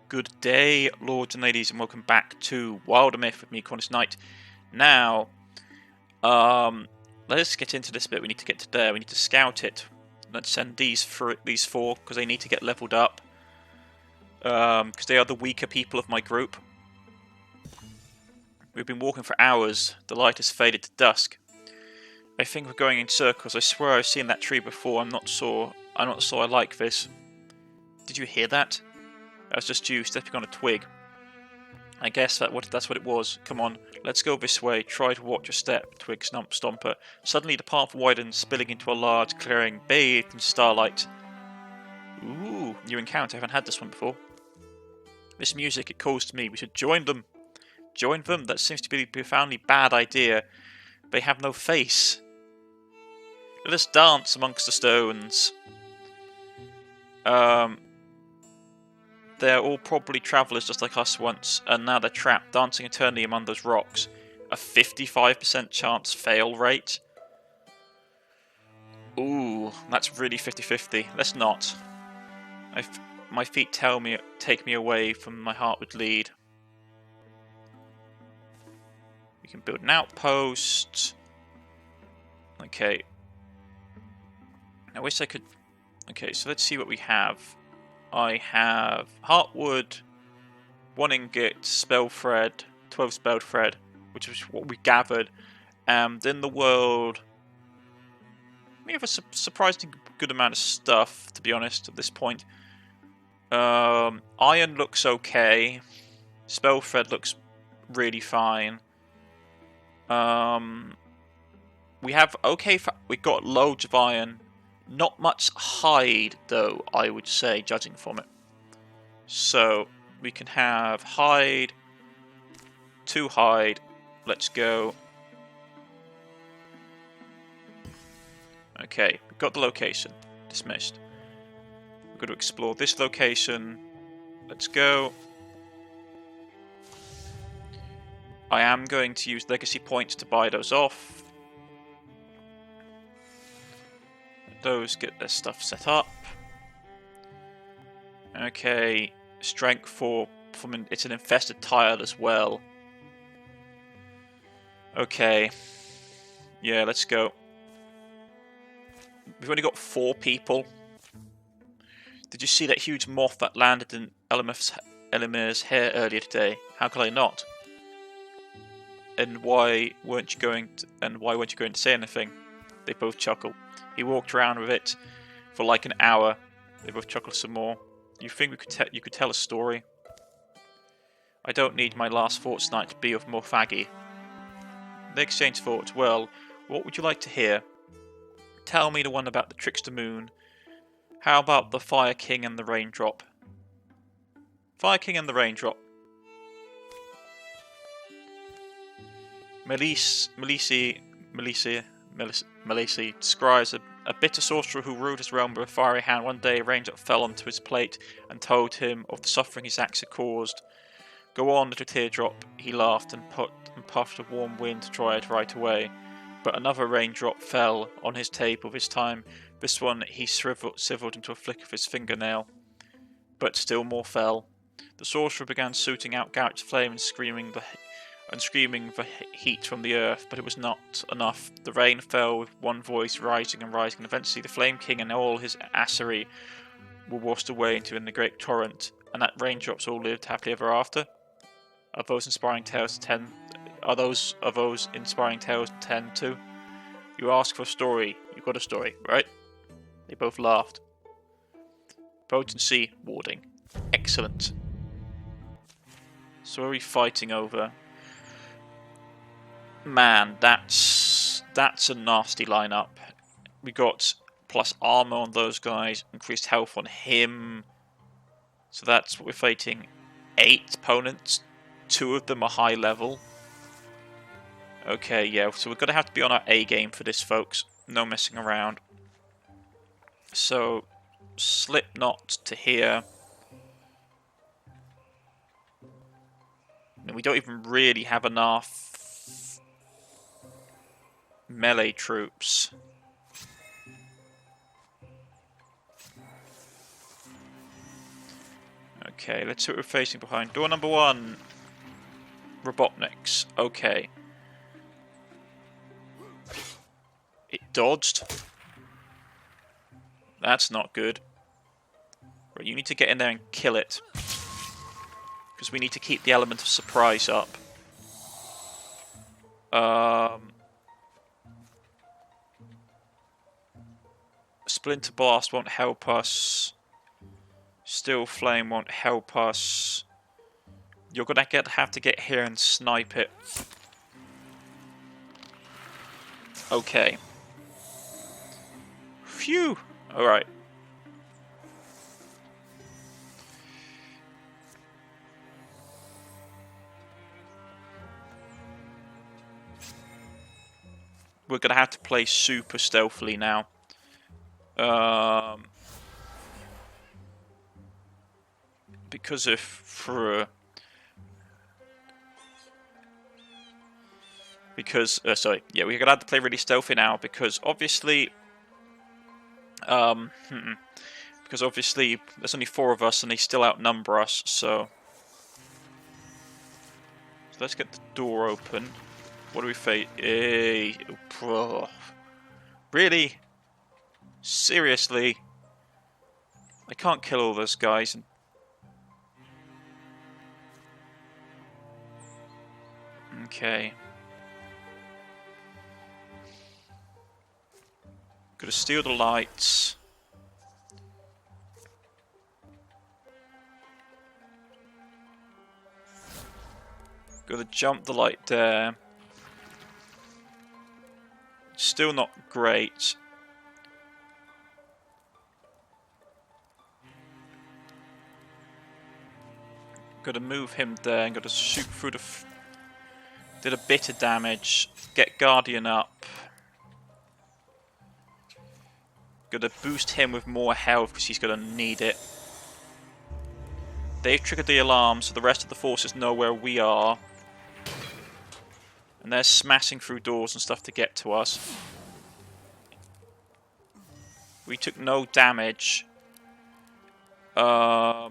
Good day, lords and ladies, and welcome back to WilderMyth with me, Cornish-knight. Now, let's get into this bit. We need to get to there. We need to scout it. Let's send these four because they need to get leveled up. Because they are the weaker people of my group. We've been walking for hours. The light has faded to dusk. I think we're going in circles. I swear I've seen that tree before. I'm not sure I like this. Did you hear that? That was just you stepping on a twig. I guess that's what it was. Come on, let's go this way. Try to watch your step, Twig Stomper. Suddenly the path widened, spilling into a large clearing, bathed in starlight. Ooh, new encounter. I haven't had this one before. This music, it calls to me. We should join them. Join them? That seems to be a profoundly bad idea. They have no face. Let us dance amongst the stones. They're all probably travellers just like us once, and now they're trapped, dancing eternally among those rocks. A 55% chance fail rate? Ooh, that's really 50-50. Let's not. My feet take me away from my heart would lead. We can build an outpost. Okay. I wish I could... Okay, so let's see what we have. I have Heartwood, 1 ingot, spell thread, 12 spell thread, which is what we gathered. And in the world, we have a surprisingly good amount of stuff, to be honest, at this point. Iron looks okay. Spell thread looks really fine. We have we got loads of iron. Not much hide, though, I would say, judging from it. So, we can have hide, 2 hide, let's go. Okay, we've got the location, dismissed. We've got to explore this location, let's go. I am going to use legacy points to buy those off. Those get their stuff set up. Okay, strength 4 it's an infested tile as well. Okay, yeah, let's go. We've only got 4 people. Did you see that huge moth that landed in Elimir's hair earlier today? How could I not? And why weren't you going to say anything? They both chuckle. He walked around with it for like an hour. They both chuckled some more. You think you could tell a story? I don't need my last fortnight to be of more faggy. They exchanged thoughts. Well, what would you like to hear? Tell me the one about the trickster moon. How about the Fire King and the Raindrop? Fire King and the Raindrop. Melisi describes a bitter sorcerer who ruled his realm with a fiery hand. One day a raindrop fell onto his plate and told him of the suffering his axe had caused. Go on, little teardrop, he laughed and puffed a warm wind to dry it right away. But another raindrop fell on his table this time. This one he shriveled into a flick of his fingernail. But still more fell. The sorcerer began shooting out gouged flame and screaming the heat from the earth, but it was not enough. The rain fell with one voice rising and rising, and eventually the Flame King and all his assery were washed away into the great torrent, and that raindrops all lived happily ever after. Are those inspiring tales 10 too? You ask for a story, you got a story, right? They both laughed. Potency, warding. Excellent. So what are we fighting over? Man, that's a nasty lineup. We got plus armor on those guys, increased health on him. So that's what we're fighting. 8 opponents. 2 of them are high level. Okay, yeah, so we're going to have to be on our A game for this, folks. No messing around. So, Slipknot to here. And we don't even really have enough melee troops. Okay, let's see what we're facing behind. Door number 1. Robotniks. Okay. It dodged. That's not good. Right, you need to get in there and kill it. Because we need to keep the element of surprise up. Splinter Blast won't help us. Steel Flame won't help us. You're gonna have to get here and snipe it. Okay. Phew! Alright. We're gonna have to play super stealthily now. Because if sorry, yeah, we're gonna have to play really stealthy now because obviously, because obviously there's only 4 of us and they still outnumber us. So let's get the door open. What do we face? Really? Seriously? I can't kill all those guys. Okay. Gotta steal the lights. Gotta jump the light there. Still not great. Gotta move him there and gotta shoot through the... Did a bit of damage. Get Guardian up. Gotta boost him with more health because he's gonna need it. They've triggered the alarm so the rest of the forces know where we are. And they're smashing through doors and stuff to get to us. We took no damage. Burning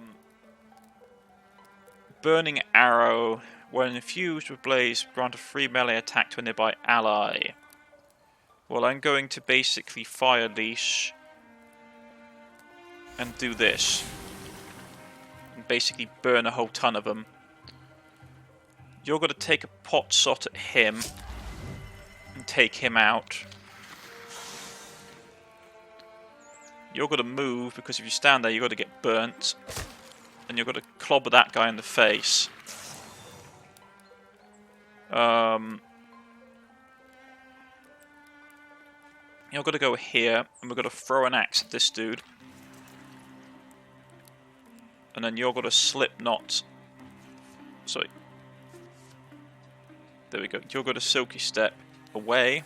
Arrow. When infused with Blaze, grant a free melee attack to a nearby ally. Well, I'm going to basically Fire Leash and do this. And basically burn a whole ton of them. You're going to take a pot shot at him and take him out. You're going to move because if you stand there, you've got to get burnt. And you're going to clobber that guy in the face. You're going to go here, and we're going to throw an axe at this dude. And then you're going to slip knot. Sorry. There we go. You're going to silky step away.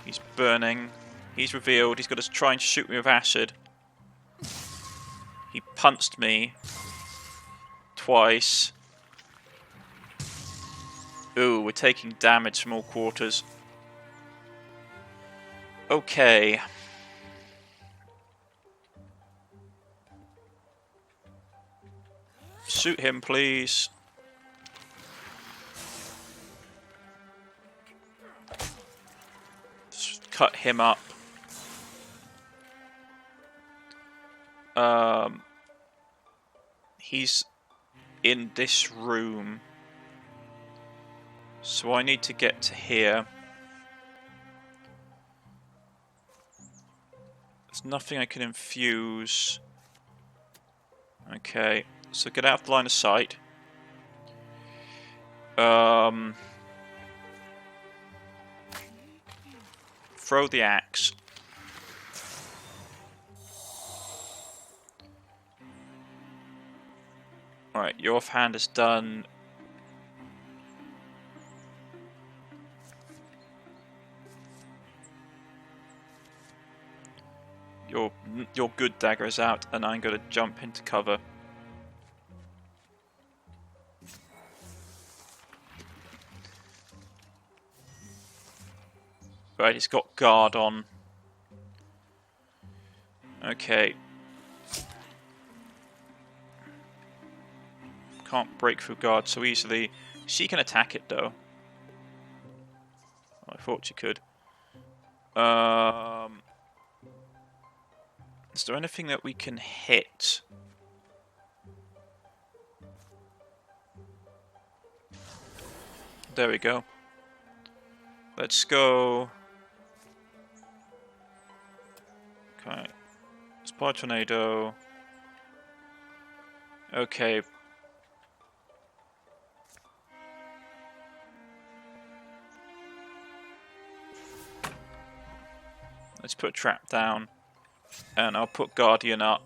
He's burning. He's revealed. He's going to try and shoot me with acid. He punched me twice. Ooh, we're taking damage from all quarters. Okay. Shoot him, please. Just cut him up. He's in this room. So I need to get to here. There's nothing I can infuse. Okay, so get out of the line of sight. Throw the axe. Alright, your offhand is done. Your good dagger is out, and I'm going to jump into cover. Right, he's got guard on. Okay. Can't break through guards so easily. She can attack it though. I thought she could. Is there anything that we can hit? There we go. Let's go. Okay. Spy tornado. Okay. Let's put a trap down. And I'll put Guardian up.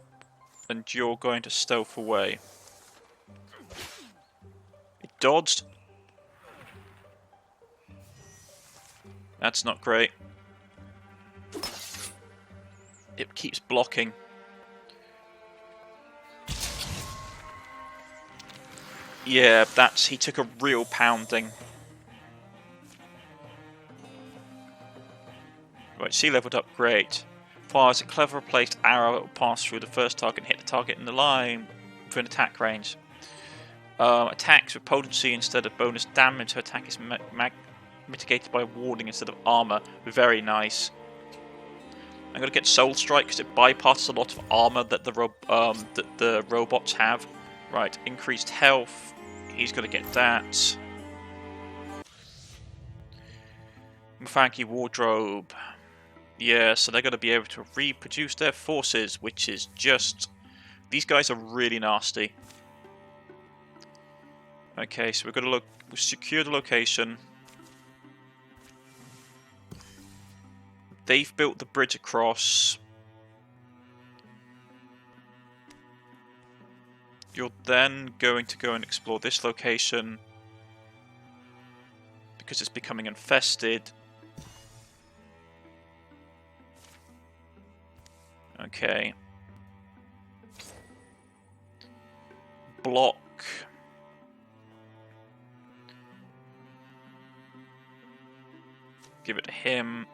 And you're going to stealth away. It dodged. That's not great. It keeps blocking. Yeah, he took a real pounding. Right, sea leveled up, great. Fires a clever placed arrow that will pass through the first target and hit the target in the line within attack range. Attacks with potency instead of bonus damage. Her attack is mitigated by warding instead of armor. Very nice. I'm gonna get Soul Strike because it bypasses a lot of armor that the robots have. Right, increased health. He's gonna get that. Mufangi Wardrobe. Yeah, so they're gonna be able to reproduce their forces, which is just... These guys are really nasty. Okay, so we're gonna secure the location. They've built the bridge across. You're then going to go and explore this location because it's becoming infested. Okay. Block. Give it to him.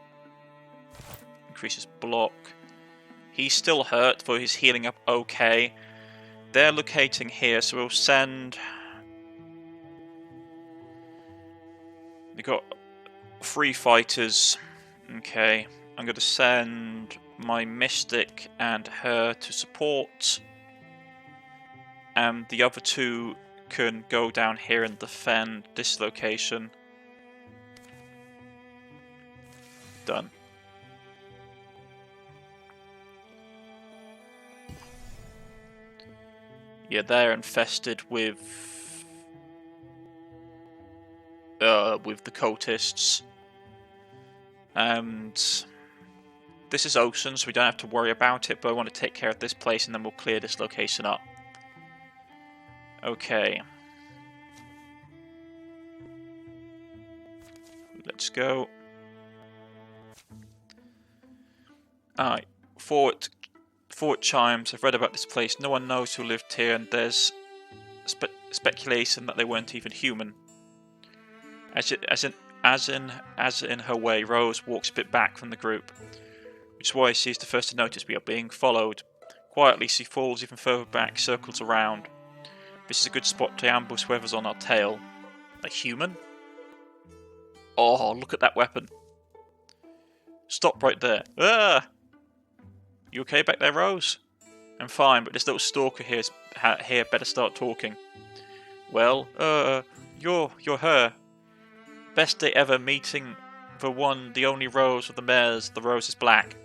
Increases block. He's still hurt, though he's healing up okay. They're locating here, so we'll send... We've got 3 fighters. Okay, I'm going to send my Mystic and her to support. And the other 2 can go down here and defend this location. Done. Yeah, they're infested with the cultists. And this is ocean, so we don't have to worry about it, but I want to take care of this place and then we'll clear this location up. Okay. Let's go. Alright, Fort chimes. I've read about this place. No one knows who lived here, and there's speculation that they weren't even human. As in her way, Rose walks a bit back from the group, which is why she's the first to notice we are being followed. Quietly, she falls even further back, circles around. This is a good spot to ambush whoever's on our tail. A human? Oh, look at that weapon. Stop right there. Ah! You okay back there, Rose? I'm fine, but this little stalker here better start talking. Well, you're her. Best day ever meeting the only Rose of the mares. The Rose is black.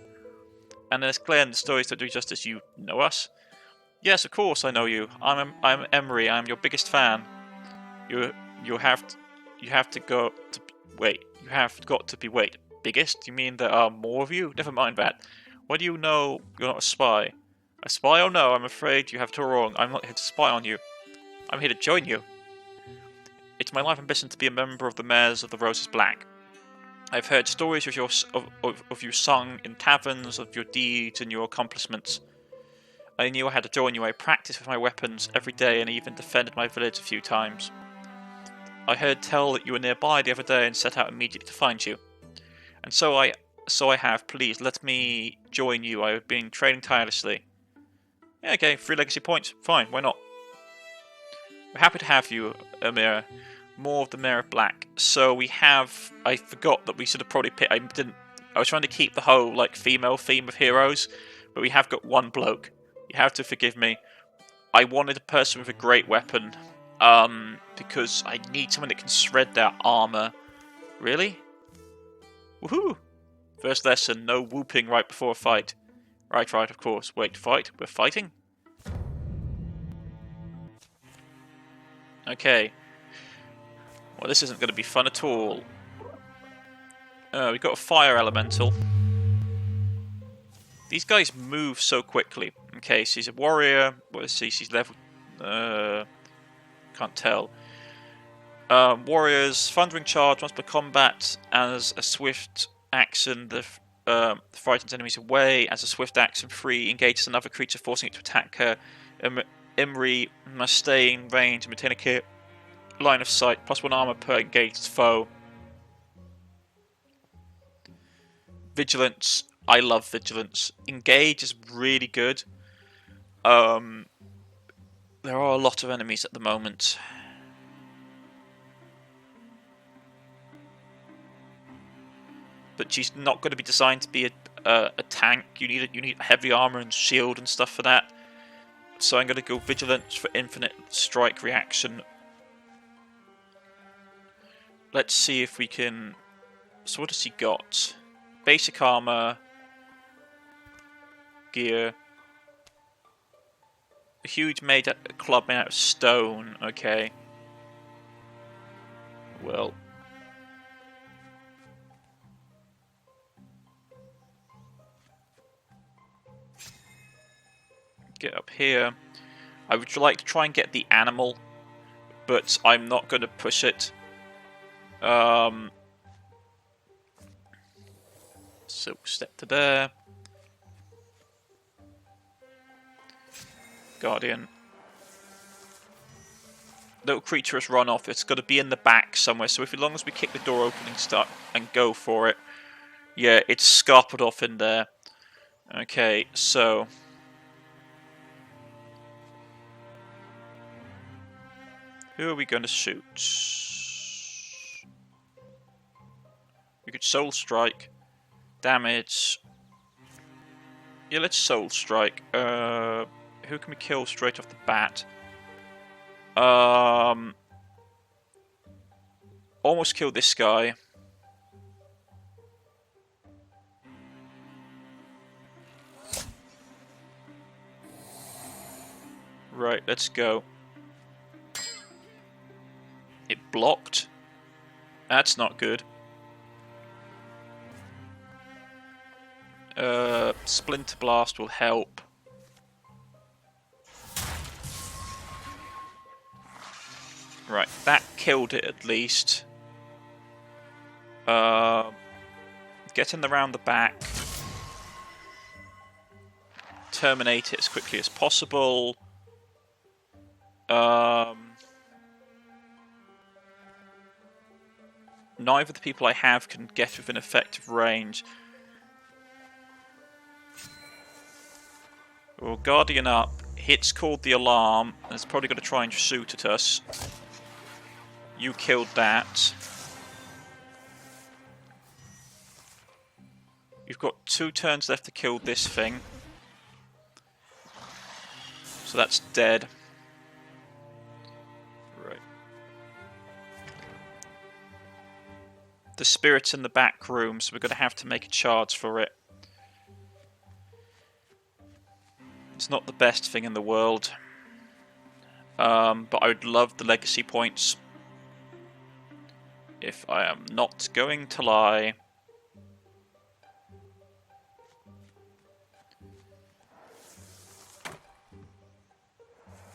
And it's clear in the stories that do justice. You know us? Yes, of course I know you. I'm Emery. I'm your biggest fan. You have got to be biggest? You mean there are more of you? Never mind that. Why do you know you're not a spy? A spy? Oh no, I'm afraid you have it all wrong. I'm not here to spy on you. I'm here to join you. It's my life ambition to be a member of the Mares of the Roses Black. I've heard stories of you sung in taverns, of your deeds and your accomplishments. I knew I had to join you. I practiced with my weapons every day and even defended my village a few times. I heard tell that you were nearby the other day and set out immediately to find you. And so I have. Please, let me join you. I have been training tirelessly. Yeah, okay, 3 legacy points. Fine, why not? We're happy to have you, Amira. More of the Mirror of Black. So we have... I forgot that we should have probably picked... I was trying to keep the whole, like, female theme of heroes, but we have got one bloke. You have to forgive me. I wanted a person with a great weapon, because I need someone that can shred their armor. Really? Woohoo! First lesson, no whooping right before a fight. Right, of course. Wait, fight? We're fighting? Okay. Well, this isn't going to be fun at all. We've got a fire elemental. These guys move so quickly. Okay, so he's a warrior. What is he? She's level... can't tell. Warriors, thundering charge once per combat. As a swift action, the frightens enemies away. As a swift action, free engages another creature, forcing it to attack her. Imri must stay in range and maintain a clear line of sight. +1 armor per engaged foe. Vigilance. I love vigilance. Engage is really good. There are a lot of enemies at the moment. But she's not going to be designed to be a tank. You need heavy armor and shield and stuff for that. So I'm going to go vigilance for infinite strike reaction. Let's see if we can... So what has he got? Basic armor, gear, a huge club made out of stone. Okay. Well, get up here. I would like to try and get the animal, but I'm not going to push it. So step to there. Guardian. Little creature has run off. It's got to be in the back somewhere. So as long as we kick the door open and start and go for it. Yeah, it's scarpered off in there. Okay, so... Who are we going to shoot? We could Soul Strike. Damage. Yeah, let's Soul Strike. Who can we kill straight off the bat? Almost killed this guy. Right, let's go. It blocked. That's not good. Splinter Blast will help. Right, that killed it at least. Get in the round the back. Terminate it as quickly as possible. Neither of the people I have can get within effective range. Well, Guardian up. Hit's called the alarm, and it's probably going to try and shoot at us. You killed that. You've got 2 turns left to kill this thing. So that's dead. Right. The spirit's in the back room, so we're going to have to make a charge for it. It's not the best thing in the world. But I would love the legacy points. If I am not going to lie.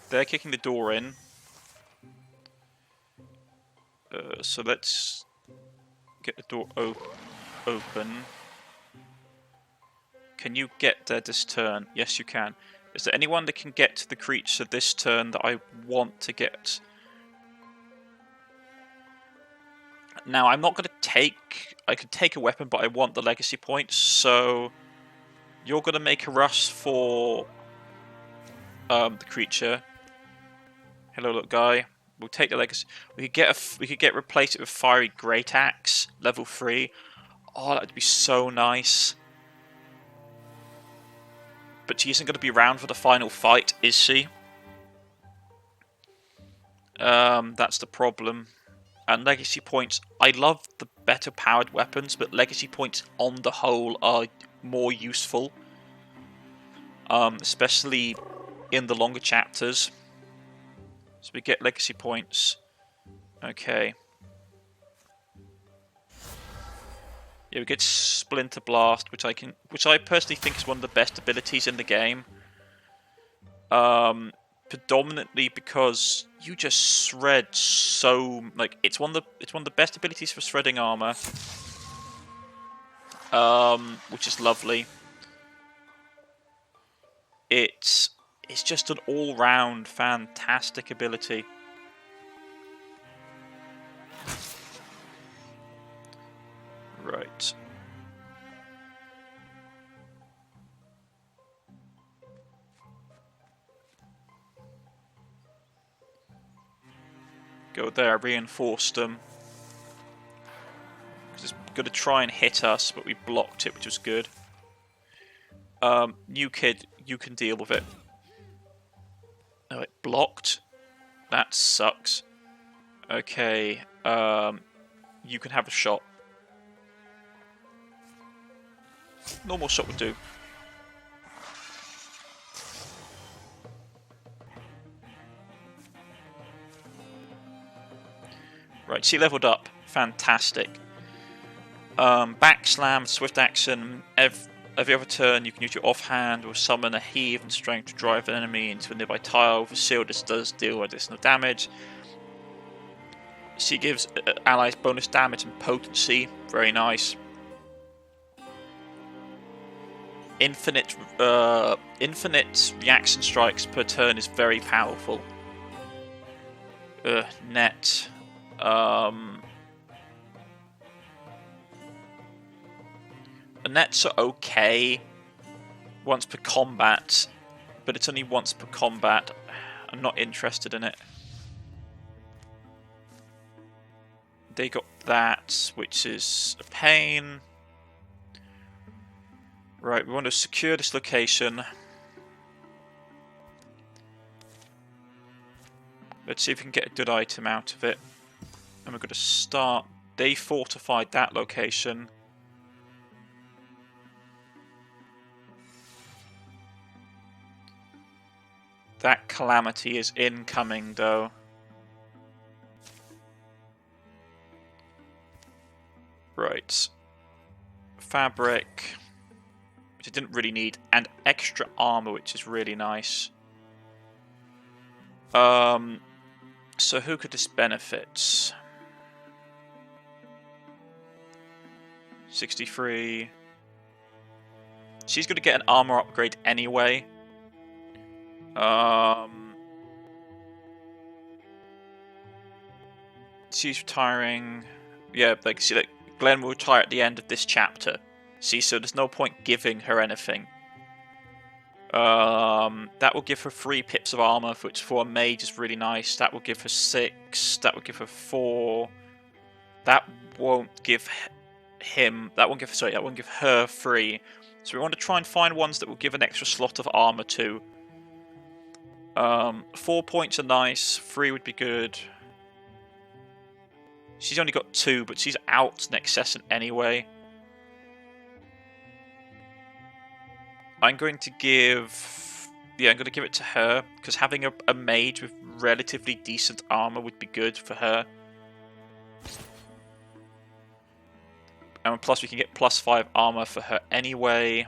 They're kicking the door in. So let's get the door open. Can you get there this turn? Yes, you can. Is there anyone that can get to the creature this turn that I want to get? Now, I'm not going to take... I could take a weapon, but I want the legacy points, so... You're going to make a rush for the creature. Hello, little guy. We'll take the legacy. We could get replace it with fiery great axe, level 3. Oh, that would be so nice. But she isn't going to be around for the final fight, is she? That's the problem. And legacy points. I love the better powered weapons, but legacy points on the whole are more useful. Especially in the longer chapters. So we get legacy points. Okay. Yeah, we get Splinter Blast, which I personally think is one of the best abilities in the game. Predominantly because you just shred so it's one of the best abilities for shredding armor. Which is lovely. It's just an all-round fantastic ability. Right. Go there, reinforce them. Because it's going to try and hit us, but we blocked it, which was good. New kid, you can deal with it. Oh, it blocked? That sucks. Okay, you can have a shot. Normal shot would do. Right, she leveled up. Fantastic. Back slam, swift action. Every other turn, you can use your offhand or summon a heave and strength to drive an enemy into a nearby tile. With a shield, this does deal additional damage. She gives allies bonus damage and potency. Very nice. Infinite reaction strikes per turn is very powerful. Net. The nets are okay once per combat, but it's only once per combat. I'm not interested in it. They got that, which is a pain. Right, we want to secure this location. Let's see if we can get a good item out of it. And we're going to start. They fortified that location. That calamity is incoming, though. Right. Fabric, which I didn't really need, and extra armor, which is really nice. So who could this benefit? 63. She's going to get an armor upgrade anyway. She's retiring. Yeah, see, Glenn will retire at the end of this chapter. See, so there's no point giving her anything. That will give her 3 pips of armor, which for a mage is really nice. That will give her 6. That will give her 4. That won't give him. That won't give her 3. So we want to try and find ones that will give an extra slot of armor too. 4 points are nice. 3 would be good. She's only got 2, but she's out next session anyway. I'm going to give it to her, because having a mage with relatively decent armor would be good for her. And plus we can get +5 armor for her anyway.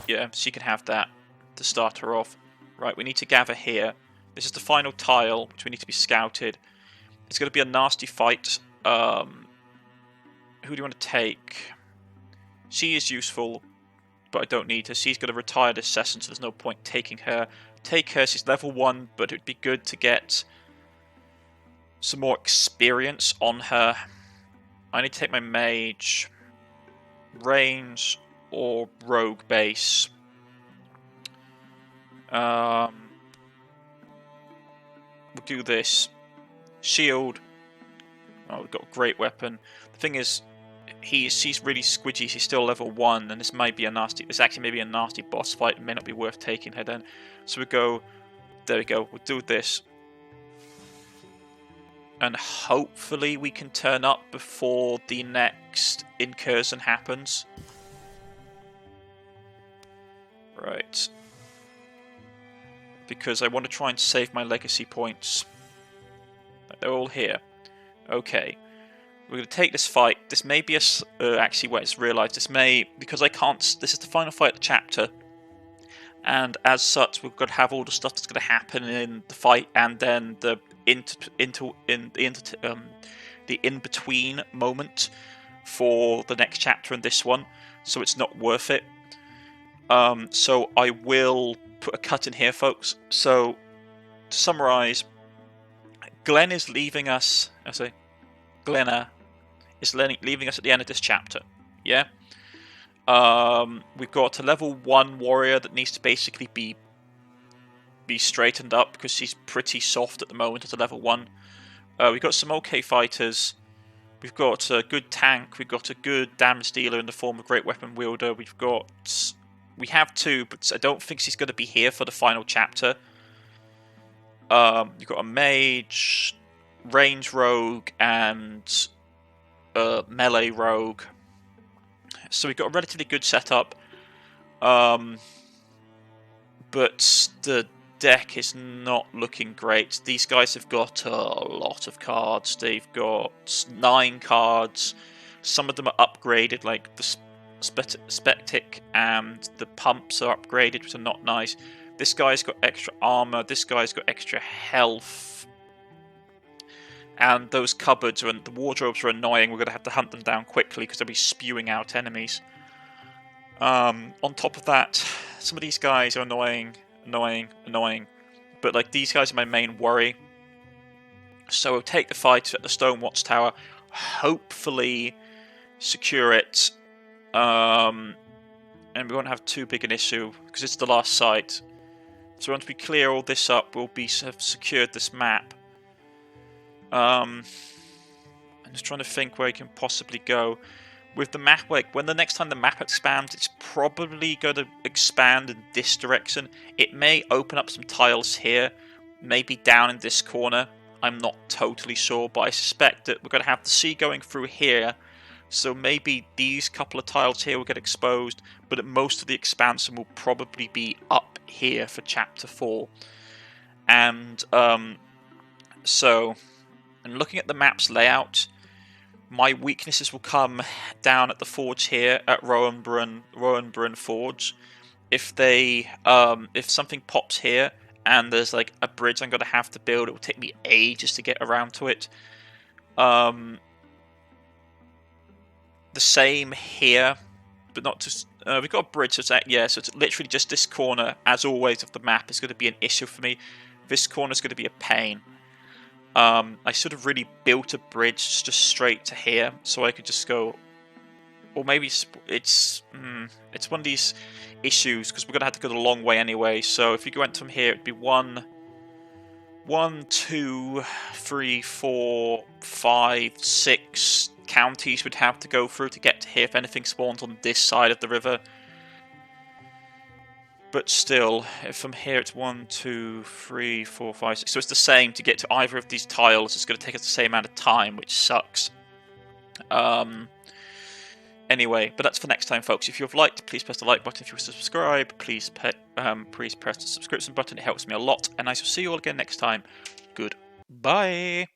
Yeah, she can have that to start her off. Right, we need to gather here. This is the final tile, which we need to be scouted. It's going to be a nasty fight. Who do you want to take? She is useful, but I don't need her. She's going to retire this session, so there's no point taking her. Take her, she's level 1, but it would be good to get some more experience on her. I need to take my mage. Range. or rogue base. We'll do this. Shield. Oh, we've got a great weapon. The thing is, he's really squidgy. He's still level 1, and this might be a nasty. This actually may be a nasty boss fight. It may not be worth taking head in. So we go. There we go. We'll do this, and hopefully we can turn up before the next incursion happens. Right. Because I want to try and save my legacy points. They're all here. Okay. We're going to take this fight. This may be actually where it's realised. This may, because I can't. This is the final fight of the chapter, and as such, we've got to have all the stuff that's going to happen in the fight, and then the in-between moment for the next chapter and this one. So it's not worth it. So I will put a cut in here, folks. So to summarise, Glenn is leaving us. Glenna is leaving us at the end of this chapter. Yeah. We've got a level 1 warrior that needs to basically be straightened up because she's pretty soft at the moment at a level 1. We've got some okay fighters. We've got a good tank. We've got a good damage dealer in the form of Great Weapon Wielder. We have 2, but I don't think she's going to be here for the final chapter. You've got a mage, range rogue, and melee rogue. So we've got a relatively good setup. But the deck is not looking great. These guys have got a lot of cards. They've got 9 cards. Some of them are upgraded, like the Spectic and the pumps are upgraded, which are not nice. This guy's got extra armor. This guy's got extra health. And those cupboards and the wardrobes are annoying. We're going to have to hunt them down quickly because they'll be spewing out enemies. On top of that, some of these guys are annoying. But like these guys are my main worry. So we'll take the fight at the Stone Watchtower. Hopefully secure it. And we won't have too big an issue because it's the last site. So once we clear all this up, we'll have secured this map. I'm just trying to think where I can possibly go. With the map, like when the next time the map expands, it's probably going to expand in this direction. It may open up some tiles here, maybe down in this corner. I'm not totally sure, but I suspect that we're going to have the sea going through here. So maybe these couple of tiles here will get exposed, but most of the expansion will probably be up here for Chapter 4. And so, and looking at the map's layout, my weaknesses will come down at the forge here at Rowanbrun Forge. If something pops here and there's like a bridge I'm going to have to build, it will take me ages to get around to it. The same here, but not just. We've got a bridge, so it's literally just this corner, as always, of the map is going to be an issue for me. This corner is going to be a pain. I should have really built a bridge just straight to here, so I could just go. Or maybe it's one of these issues because we're going to have to go the long way anyway. So if we went from here, it'd be 1, 2, 3, 4, 5, 6 counties we'd have to go through to get to here if anything spawns on this side of the river. But still, if from here it's 1, 2, 3, 4, 5, 6. So it's the same to get to either of these tiles. It's going to take us the same amount of time, which sucks. Anyway, but that's for next time, folks. If you've liked, please press the like button. If you wish to subscribe, please press the subscription button. It helps me a lot. And I shall see you all again next time. Goodbye.